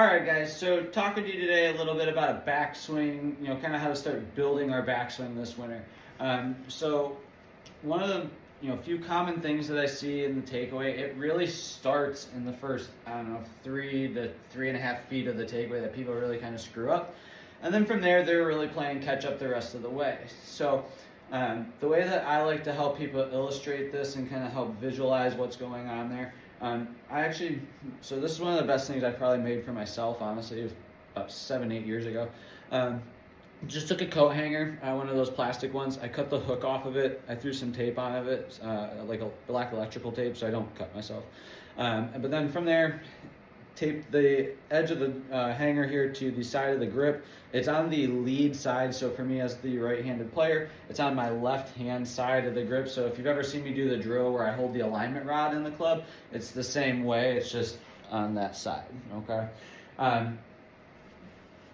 Alright guys, so talking to you today a little bit about a backswing, kind of how to start building our backswing this winter. So one of the few common things that I see in the takeaway, it really starts in the first, 3 to 3.5 feet of the takeaway that people really kind of screw up. And then from there, they're really playing catch up the rest of the way. So the way that I like to help people illustrate this and kind of help visualize what's going on there, so this is one of the best things I probably made for myself, honestly. It was about 7-8 years ago. Just took a coat hanger, one of those plastic ones. I cut the hook off of it. I threw some tape on it, like a black electrical tape, so I don't cut myself. But then from there, tape the edge of the hanger here to the side of the grip. It's on the lead side, so for me as the right-handed player, it's on my left-hand side of the grip. So if you've ever seen me do the drill where I hold the alignment rod in the club, it's the same way, it's just on that side, okay?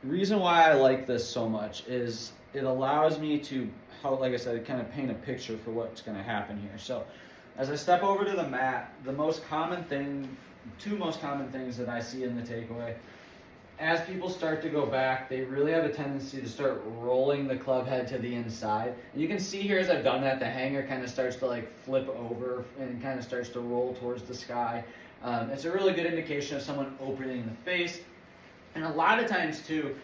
Reason why I like this so much is it allows me to, like I said, kind of paint a picture for what's going to happen here. So as I step over to the mat, two most common things that I see in the takeaway, as people start to go back, they really have a tendency to start rolling the club head to the inside. And you can see here as I've done that, the hanger kind of starts to like flip over and kind of starts to roll towards the sky. It's a really good indication of someone opening the face. And a lot of times too,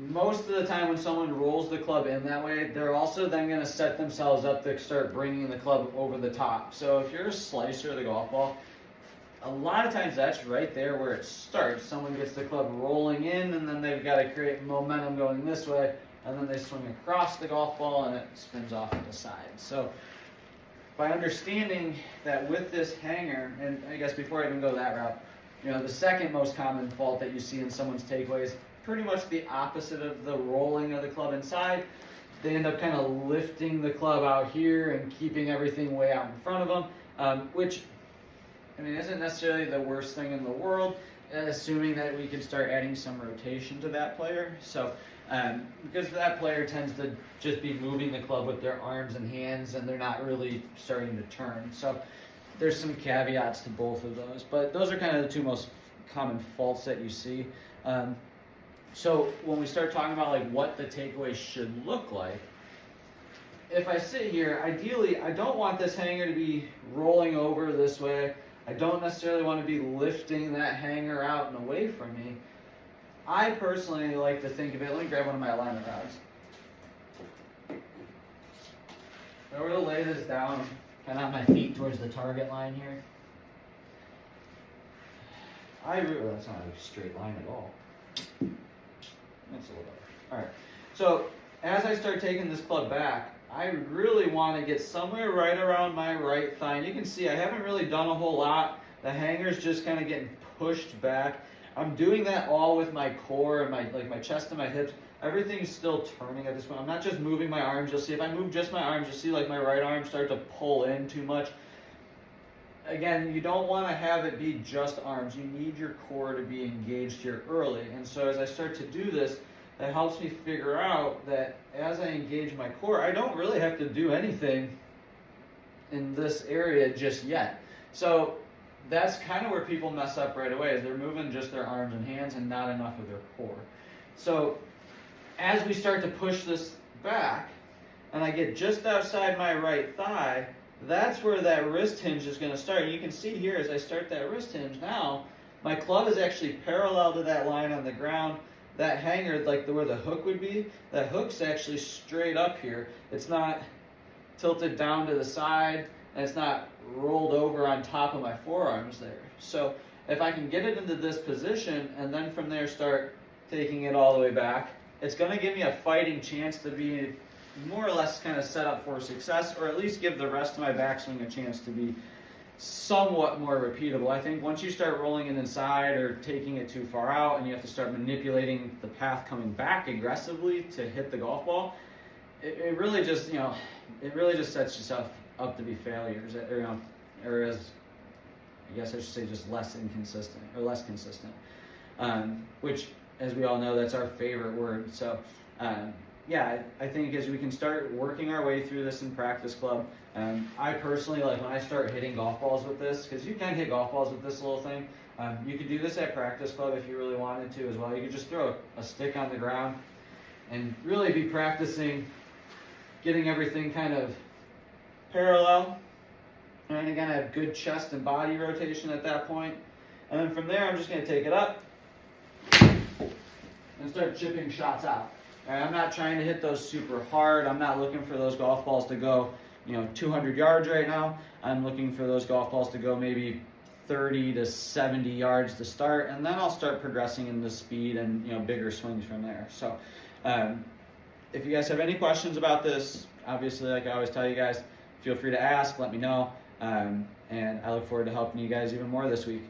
most of the time when someone rolls the club in that way, they're also then going to set themselves up to start bringing the club over the top. So if you're a slicer of the golf ball, a lot of times that's right there where it starts. Someone gets the club rolling in, and then they've got to create momentum going this way, and then they swing across the golf ball and it spins off to the side. So by understanding that with this hanger, and I guess before I even go that route, the second most common fault that you see in someone's takeaway is pretty much the opposite of the rolling of the club inside. They end up kind of lifting the club out here and keeping everything way out in front of them, which isn't necessarily the worst thing in the world, assuming that we can start adding some rotation to that player. So, because that player tends to just be moving the club with their arms and hands, and they're not really starting to turn. So, there's some caveats to both of those, but those are kind of the two most common faults that you see. So, when we start talking about like what the takeaway should look like, if I sit here, ideally, I don't want this hanger to be rolling over this way. I don't necessarily want to be lifting that hanger out and away from me. I personally like to think of it, let me grab one of my alignment rods. If I were to lay this down, kind of on my feet towards the target line here. That's not a straight line at all. That's a little better. All right, so as I start taking this club back, I really want to get somewhere right around my right thigh. And you can see I haven't really done a whole lot. The hanger's just kind of getting pushed back. I'm doing that all with my core and my chest and my hips. Everything's still turning at this point. I'm not just moving my arms. You'll see if I move just my arms, you'll see like my right arm start to pull in too much. Again, you don't want to have it be just arms. You need your core to be engaged here early. And so as I start to do this, that helps me figure out that as I engage my core, I don't really have to do anything in this area just yet. So that's kind of where people mess up right away, is they're moving just their arms and hands and not enough of their core. So as we start to push this back, and I get just outside my right thigh, that's where that wrist hinge is going to start. You can see here as I start that wrist hinge now, my club is actually parallel to that line on the ground. That hanger, like where the hook would be, that hook's actually straight up here. It's not tilted down to the side, and it's not rolled over on top of my forearms there. So if I can get it into this position and then from there start taking it all the way back, it's going to give me a fighting chance to be more or less kind of set up for success, or at least give the rest of my backswing a chance to be somewhat more repeatable. I think once you start rolling it inside or taking it too far out and you have to start manipulating the path coming back aggressively to hit the golf ball, it really just sets yourself up to be failures, or as I guess I should say just less consistent, which, as we all know, that's our favorite word. So yeah, I think as we can start working our way through this in practice club, I personally, like when I start hitting golf balls with this, because you can hit golf balls with this little thing, You could do this at practice club if you really wanted to as well. You could just throw a stick on the ground and really be practicing getting everything kind of parallel. And again, I have good chest and body rotation at that point. And then from there, I'm just going to take it up and start chipping shots out. All right, I'm not trying to hit those super hard. I'm not looking for those golf balls to go, 200 yards right now. I'm looking for those golf balls to go maybe 30 to 70 yards to start, and then I'll start progressing into speed and bigger swings from there. So if you guys have any questions about this, obviously, like I always tell you guys, feel free to ask, let me know, and I look forward to helping you guys even more this week.